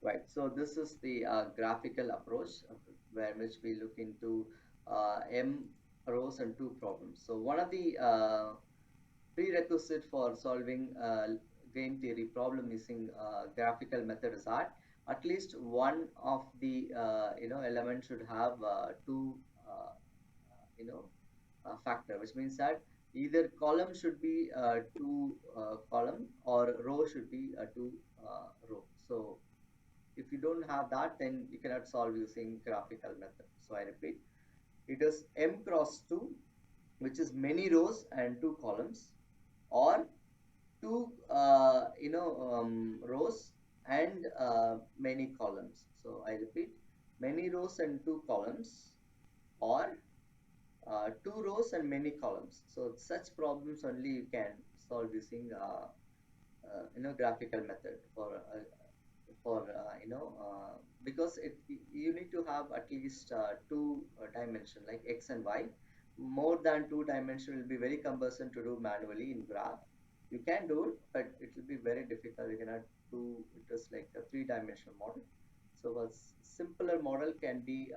Right. So this is the graphical approach where which we look into m rows and two problems. So one of the prerequisite for solving game theory problem using graphical method is that at least one of the element should have two factor, which means that either column should be two column or row should be a two row. So if you don't have that, then you cannot solve using graphical method. So I repeat, it is m cross 2, which is many rows and two columns, or two rows and many columns. So I repeat, many rows and two columns, or two rows and many columns. So such problems only you can solve using graphical method because you need to have at least two dimension like x and y. More than two dimension will be very cumbersome to do manually in graph. You can do it, but it will be very difficult. You cannot do it as like a three-dimensional model. So a simpler model can be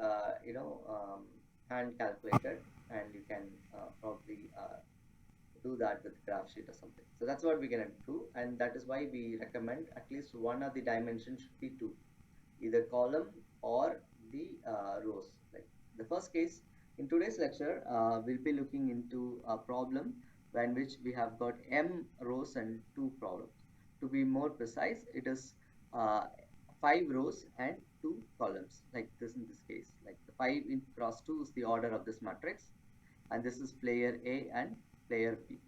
hand calculated, and you can probably do that with graph sheet or something. So that's what we're gonna do, and that is why we recommend at least one of the dimensions should be two, either column or the rows. Like the first case in today's lecture, we'll be looking into a problem in which we have got m rows and two problems. To be more precise, it is uh, five rows and two columns, like this in this case. Like the 5 in cross 2 is the order of this matrix, and this is player A and player B.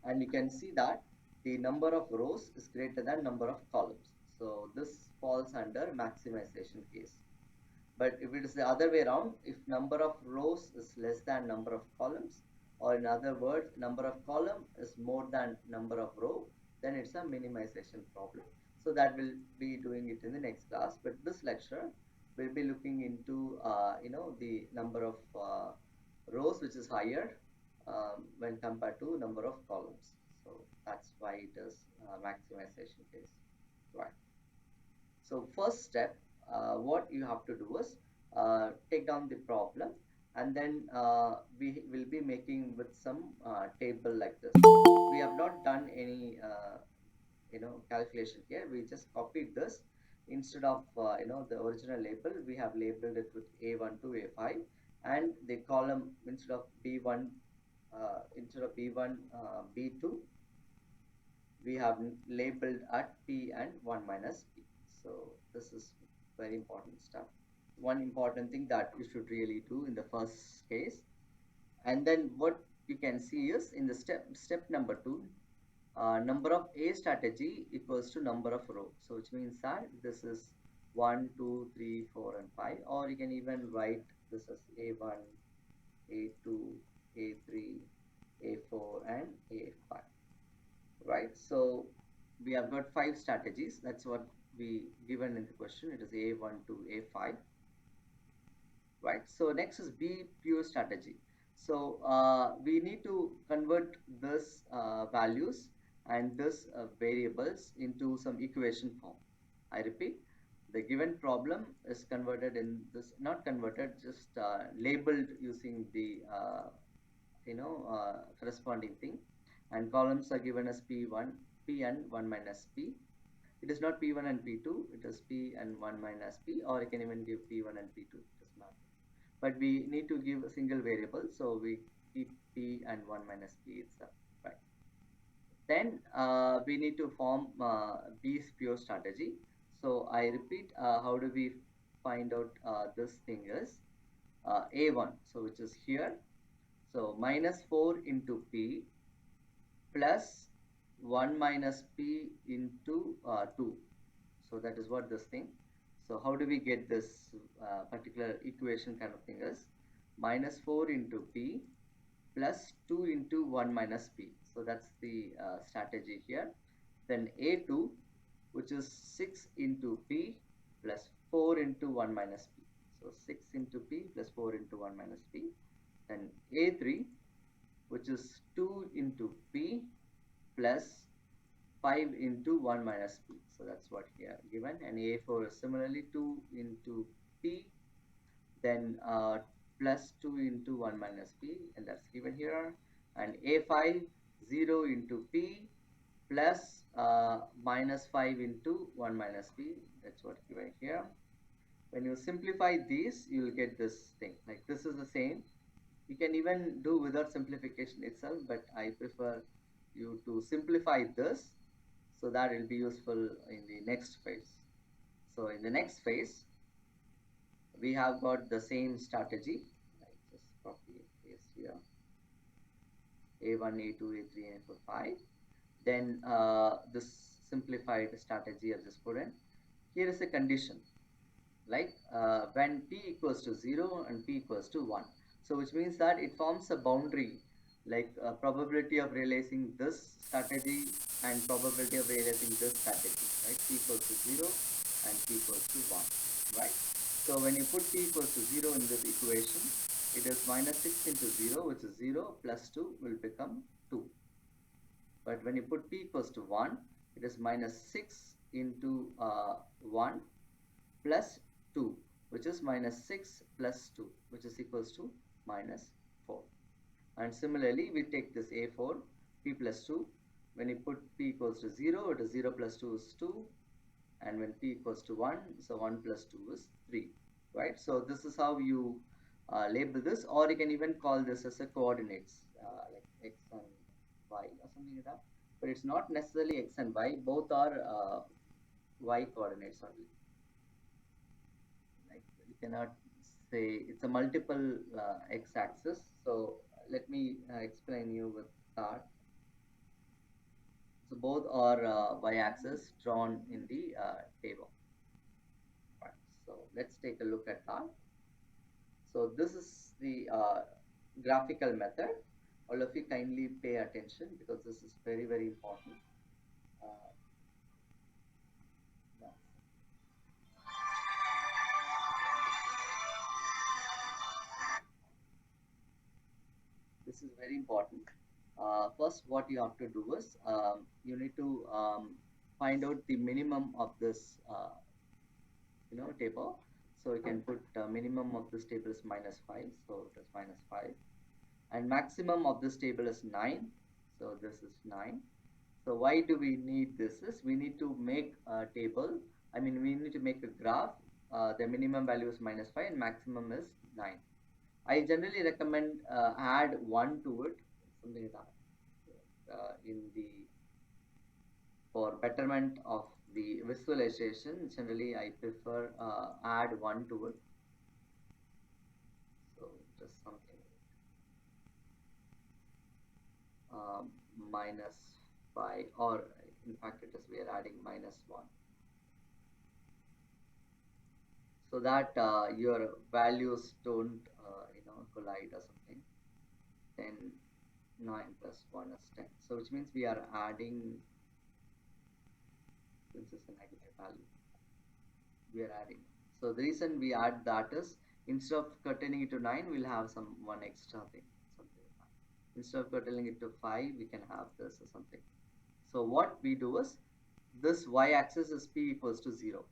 And you can see that the number of rows is greater than number of columns. So this falls under maximization case. But if it is the other way around, if number of rows is less than number of columns, or in other words, number of column is more than number of row, then it's a minimization problem. So that will be doing it in the next class. But this lecture will be looking into the number of rows which is higher when compared to number of columns. So that's why it is maximization case. Right. So first step, what you have to do is take down the problem, and then we will be making with some table like this. We have not done any calculation here. We just copied this. Instead of the original label, we have labeled it with A1 to A5, and the column instead of B1 B2, we have labeled at P and 1 minus P. So this is very important stuff. One important thing that you should really do in the first case. And then what you can see is in the step number 2, number of A strategy equals to number of row. So which means that this is 1, 2, 3, 4, and 5, or you can even write this as A1, A2, A3, A4, and A5. Right? So we have got 5 strategies. That's what we given in the question. It is A1 to A5. Right? So next is B pure strategy. So we need to convert this values and this variables into some equation form. I repeat, the given problem is converted in this, not converted, just labeled using the corresponding thing, and columns are given as P1, P and 1 minus P. It is not P1 and P2, it is P and 1 minus P, or you can even give P1 and P2, it does not. But we need to give a single variable, so we keep P and 1 minus P itself, right? Then we need to form B's pure strategy. So I repeat, how do we find out this thing is A1, so which is here. So minus 4 into P plus 1 minus P into 2. So that is what this thing. So how do we get this particular equation kind of thing is minus 4 into P plus 2 into 1 minus P. So that's the strategy here. Then A2, which is 6 into P plus 4 into 1 minus P. So 6 into P plus 4 into 1 minus P. Then A3, which is 2 into P plus 5 into 1 minus p. So that's what here given. And A4 is similarly 2 into p, then plus 2 into 1 minus p, and that's given here. And A5 0 into p plus minus 5 into 1 minus p, that's what given here. When you simplify these, you will get this thing. Like this is the same. You can even do without simplification itself, but I prefer you to simplify this so that it will be useful in the next phase. So in the next phase, we have got the same strategy. I just copy and paste here. A1, A2, A3, and A4, 5. Then this simplified strategy I've just put in. Here is a condition, like when p equals to 0 and p equals to 1. So which means that it forms a boundary, like probability of realizing this strategy and probability of realizing this strategy, right? P equals to 0 and p equals to 1, right? So when you put p equals to 0 in this equation, it is minus 6 into 0, which is 0, plus 2 will become 2. But when you put p equals to 1, it is minus 6 into 1 plus 2, which is minus 6 plus 2, which is equals to minus 4. And similarly, we take this A4, p plus 2. When you put p equals to 0, it is 0 plus 2 is 2. And when p equals to 1, so 1 plus 2 is 3, right? So this is how you label this, or you can even call this as a coordinates, like x and y or something like that. But it's not necessarily x and y, both are y coordinates only. Like you cannot say it's a multiple x-axis. So let me explain you with that. So both are y-axis drawn in the table. Right. So let's take a look at that. So this is the graphical method. All of you kindly pay attention because this is very, very important. This is very important. First, what you have to do is you need to find out the minimum of this table. So you can put minimum of this table is minus 5, so it is minus 5, and maximum of this table is 9, so this is 9. So why do we need this? Is we need to make a table, I mean we need to make a graph. The minimum value is minus 5 and maximum is 9. I generally recommend add 1 to it, something like that, in the for betterment of the visualization. Generally, I prefer add 1 to it. So just something minus 5, or in fact, it is we are adding minus 1. So that your values don't collide or something. Then 9 plus 1 is 10. So which means we are adding, since it's a negative value, we are adding. So the reason we add that is instead of curtailing it to 9, we'll have some one extra thing, something like that. Instead of curtailing it to 5, we can have this or something. So what we do is this y-axis is p equals to 0.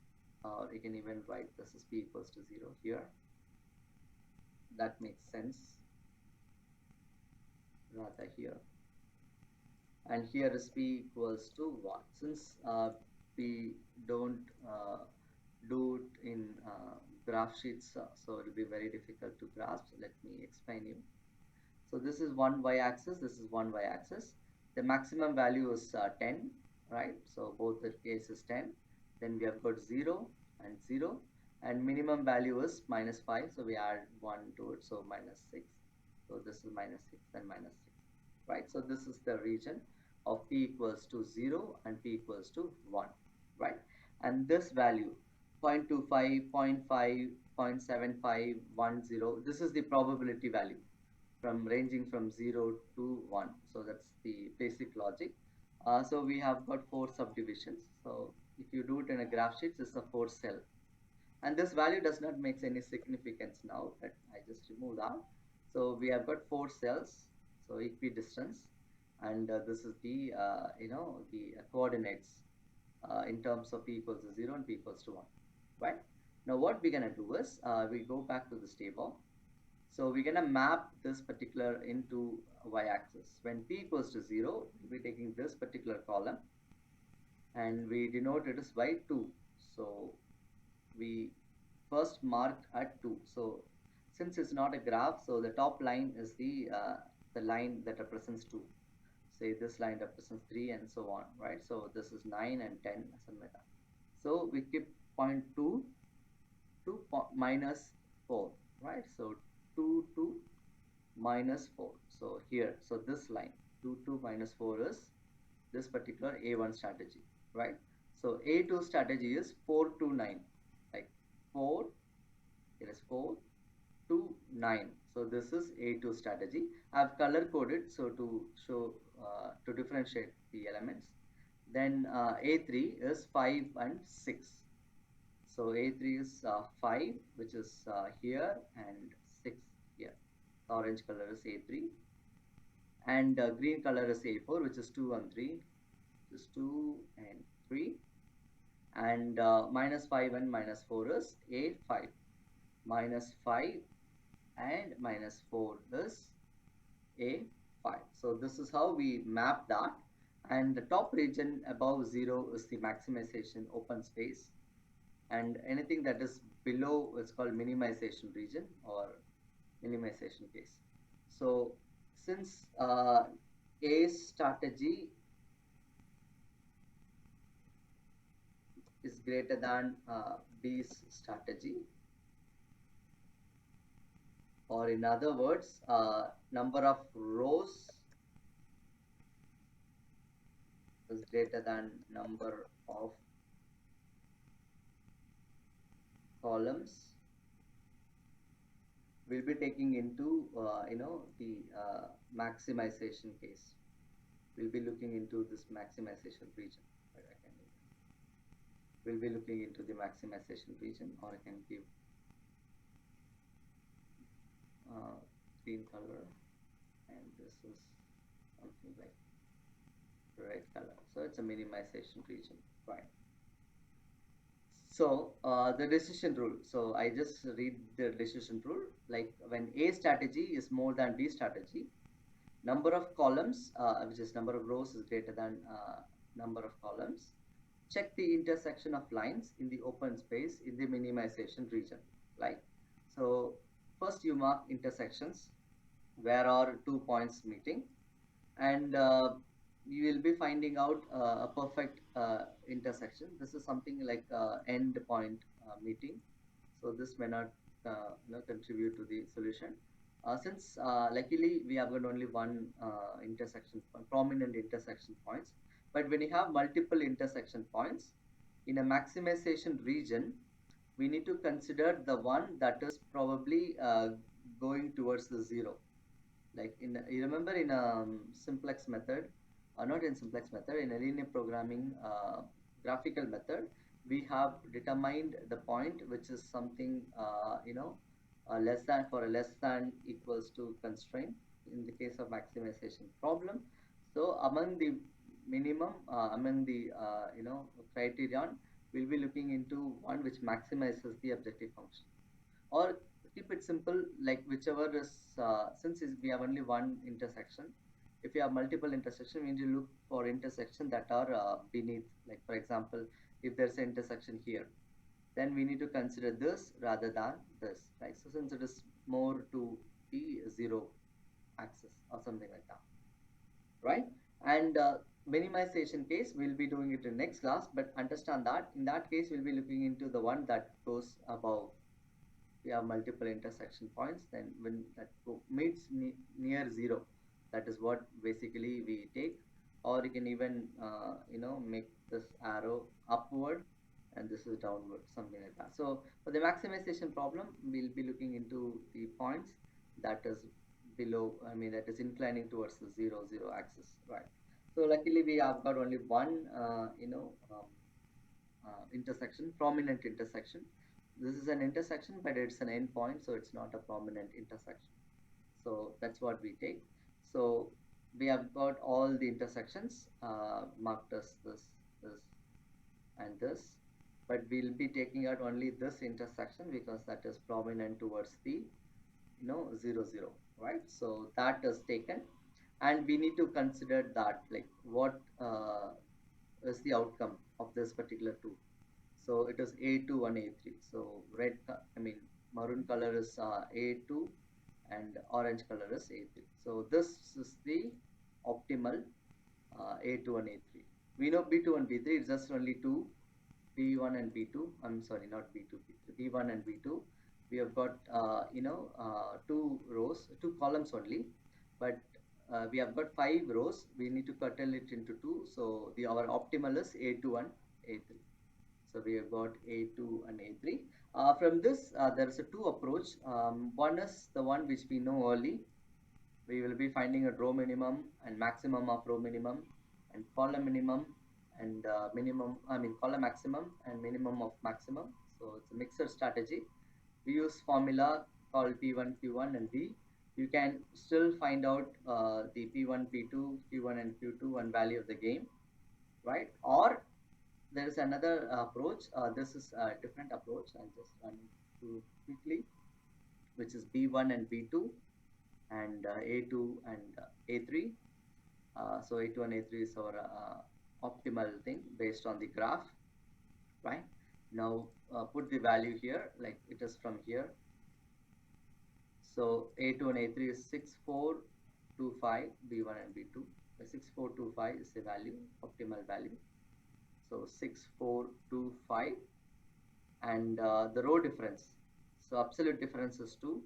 Or you can even write this is p equals to 0 here. That makes sense. Rather here. And here is p equals to 1. Since we don't do it in graph sheets, so it will be very difficult to grasp. So let me explain you. So this is one y-axis, this is one y-axis. The maximum value is 10, right? So both the case is 10. Then we have got 0 and 0. And minimum value is minus 5. So we add 1 to it, so minus 6. So this is minus 6 and minus 6, right? So this is the region of p equals to 0 and p equals to 1, right? And this value 0.25, 0.5, 0.75, 10, this is the probability value from ranging from 0 to 1. So that's the basic logic. So we have got 4 subdivisions. So if you do it in a graph sheet, this is a 4 cell. And this value does not make any significance now, but I just remove that. So we have got 4 cells, so equidistance, and this is the the coordinates in terms of p equals to 0 and p equals to 1, right? Now what we're gonna do is we go back to this table. So we're gonna map this particular into y-axis. When p equals to 0, we'll be taking this particular column and we denote it as by 2. So we first marked at 2. So since it's not a graph, so the top line is the line that represents 2. Say this line represents 3 and so on, right? So this is 9 and 10, something like that. So we keep point 2 to minus 4, right? So 2 to minus 4. So here, so this line 2 to minus 4 is this particular A1 strategy, right? So A2 strategy is 4 to 9, like 4, here is 4 to 9. So this is A2 strategy. I've color coded so to show to differentiate the elements. Then A3 is 5 and 6. So A3 is 5, which is here, and 6 here. Orange color is A3, and green color is A4, which is 2 and 3. This is 2 and 3, and minus 5 and minus 4 is A5. Minus 5 and minus 4 is A5. So this is how we map that, and the top region above 0 is the maximization open space, and anything that is below is called minimization region or minimization case. So since A strategy is greater than B's strategy, or in other words, number of rows is greater than number of columns, we'll be taking into the maximization case. We'll be looking into this maximization region. Right? We'll be looking into the maximization region, or I can give green color, and this is something like red color. So it's a minimization region, right? So the decision rule. So I just read the decision rule. Like when A strategy is more than B strategy, number of columns, which is number of rows, is greater than number of columns. Check the intersection of lines in the open space in the minimization region. Like, so first you mark intersections where are 2 points meeting, and you will be finding out a perfect intersection. This is something like end point meeting. So this may not contribute to the solution. Since luckily we have got only one intersection, prominent intersection points, but when you have multiple intersection points in a maximization region, we need to consider the one that is probably going towards the 0. Like you remember in a simplex method, or not in simplex method, in a linear programming graphical method, we have determined the point which is something less than, for a less than equals to constraint in the case of maximization problem. So among the minimum, among the criterion, we'll be looking into one which maximizes the objective function, or keep it simple, like whichever is since we have only one intersection, if you have multiple intersection, we need to look for intersection that are beneath. Like for example, if there's an intersection here, then we need to consider this rather than this, right? So since it is more to the 0 axis or something like that, right? And minimization case, we'll be doing it in next class, but understand that in that case we'll be looking into the one that goes above. We have multiple intersection points, then when that meets near 0, that is what basically we take. Or you can even make this arrow upward and this is downward, something like that. So for the maximization problem, we'll be looking into the points that is below, that is inclining towards the 0 0 axis, right? So luckily we have got only one intersection, prominent intersection. This is an intersection, but it's an endpoint, so it's not a prominent intersection. So that's what we take. So we have got all the intersections marked as this, and this, but we'll be taking out only this intersection because that is prominent towards the 0 0, right? So that is taken, and we need to consider that, like, what is the outcome of this particular two. So it is A2 and A3. So I mean maroon color is A2 and orange color is A3. So this is the optimal A2 and A3. We know B2 and B3 is just only two, B1 and B2. I'm sorry, not B2, B3, B1 and B2. We have got two rows, two columns only, but we have got five rows. We need to curtail it into two. So our optimal is A2 and A3. So we have got A2 and A3. From this, there is a two approach. One is the one which we know early. We will be finding a row minimum and maximum of row minimum and column minimum and column maximum and minimum of maximum. So it's a mixed strategy. We use formula called P1, Q1 and V. You can still find out the P1, P2, Q1 and Q2 and value of the game, right? Or there is another approach. This is a different approach. I'll just run through quickly, which is B1 and B2 and A2 and A3. So A2 and A3 is our optimal thing based on the graph, right? Now put the value here, like it is from here. So A2 and A3 is 6425 B1 and B2. The 6425 is the value, optimal value. So 6425, and the row difference. So absolute difference is 2,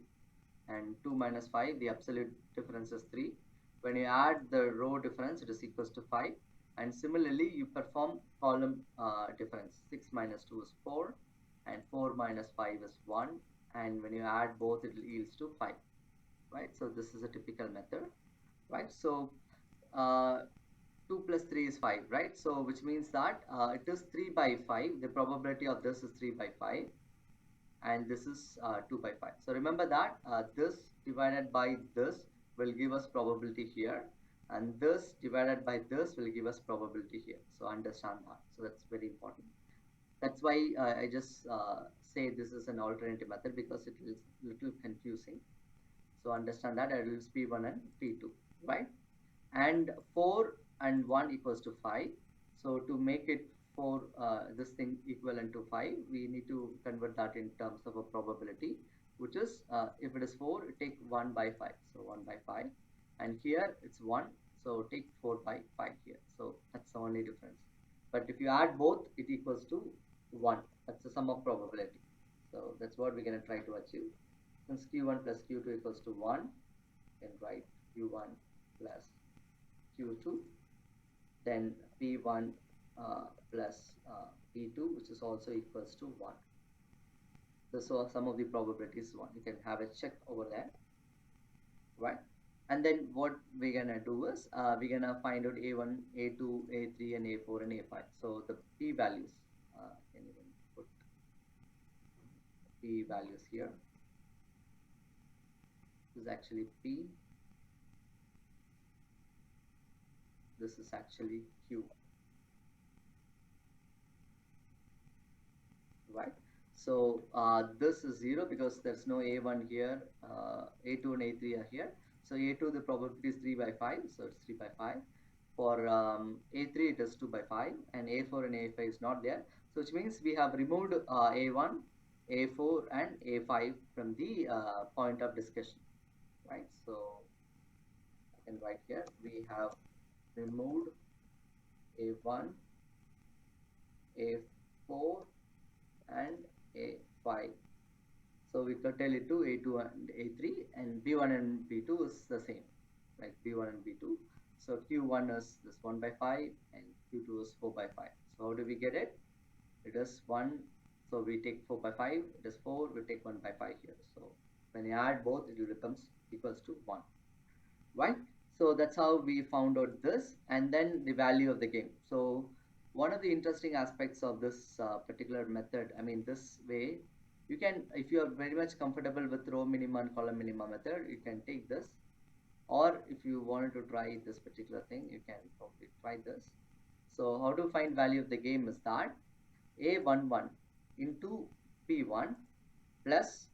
and 2 minus 5, the absolute difference is 3. When you add the row difference, it is equals to 5. And similarly, you perform column difference. 6 minus 2 is 4, and 4 minus 5 is 1. And when you add both, it yields to 5, right? So this is a typical method, right? So uh, 2 plus 3 is 5, right? So which means that it is 3 by 5. The probability of this is 3 by 5, and this is 2 by 5. So remember that this divided by this will give us probability here, and this divided by this will give us probability here. So understand that. So that's very important. That's why I just say this is an alternative method, because it is little confusing. So understand that it is P1 and P2, right? And 4 and 1 equals to 5. So to make it 4, this thing equivalent to 5, we need to convert that in terms of a probability, which is if it is 4, take 1 by 5. So 1 by 5, and here it's 1, so take 4 by 5 here. So that's the only difference. But if you add both, it equals to 1. That's the sum of probability. So that's what we're going to try to achieve. Since q1 plus q2 equals to 1, you can write q1 plus q2, then p1 plus p2, which is also equals to 1. So some of the probabilities 1. You can have a check over there, right? And then what we're gonna do is we're gonna find out a1, a2, a3, and a4 and a5. So the p values, can even put p values here. This is actually p. This is actually q, right? So this is 0 because there's no a1 here. A2 and a3 are here. So a2, the probability is 3 by 5, so it's 3 by 5. For a3 it is 2 by 5, and a4 and a5 is not there. So which means we have removed a1, a4 and a5 from the point of discussion, right? So I can write here, we have removed a1, a4 and a5. So we curtail it to a2 and a3, and b1 and b2 is the same, like b1 and b2. So q1 is this 1 by 5, and q2 is 4 by 5. So how do we get it? It is 1. So we take 4 by 5, it is 4, we take 1 by 5 here. So when you add both, it becomes equals to 1, right? So that's how we found out this, and then the value of the game. So one of the interesting aspects of this particular method, I mean this way, you can, if you are very much comfortable with row minima and column minima method, you can take this, Or if you wanted to try this particular thing, you can probably try this. So how to find value of the game is that A11 into P1 plus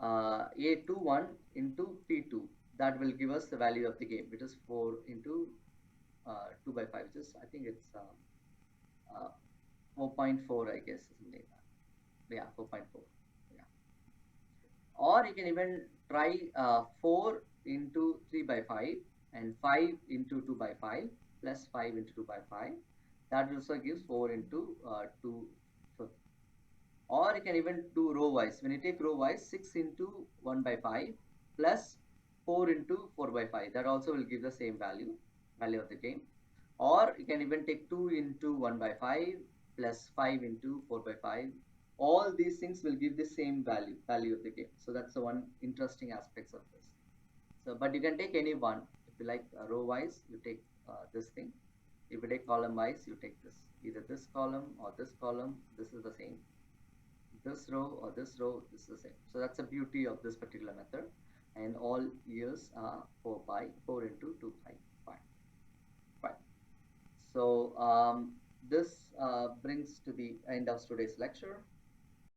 A21 into P2. That will give us the value of the game, which is 4 into 2 by 5, which is, I think it's 4.4, I guess, something like that. Yeah, 4.4. Yeah. Or you can even try 4 into 3 by 5 and 5 into 2 by 5 plus 5 into 2 by 5. That also gives 4 into 2. Or you can even do row wise. When you take row wise, 6 into 1 by 5 plus 4 into 4 by 5. That also will give the same value of the game. Or you can even take 2 into 1 by 5 plus 5 into 4 by 5. All these things will give the same value of the game. So that's the one interesting aspects of this. So, but you can take any one. If you like row wise, you take this thing. If you take column wise, you take this. Either this column or this column, this is the same. This row or this row, this is the same. So that's the beauty of this particular method. And all years are 4 into 2 by 5. Right. So this brings to the end of today's lecture.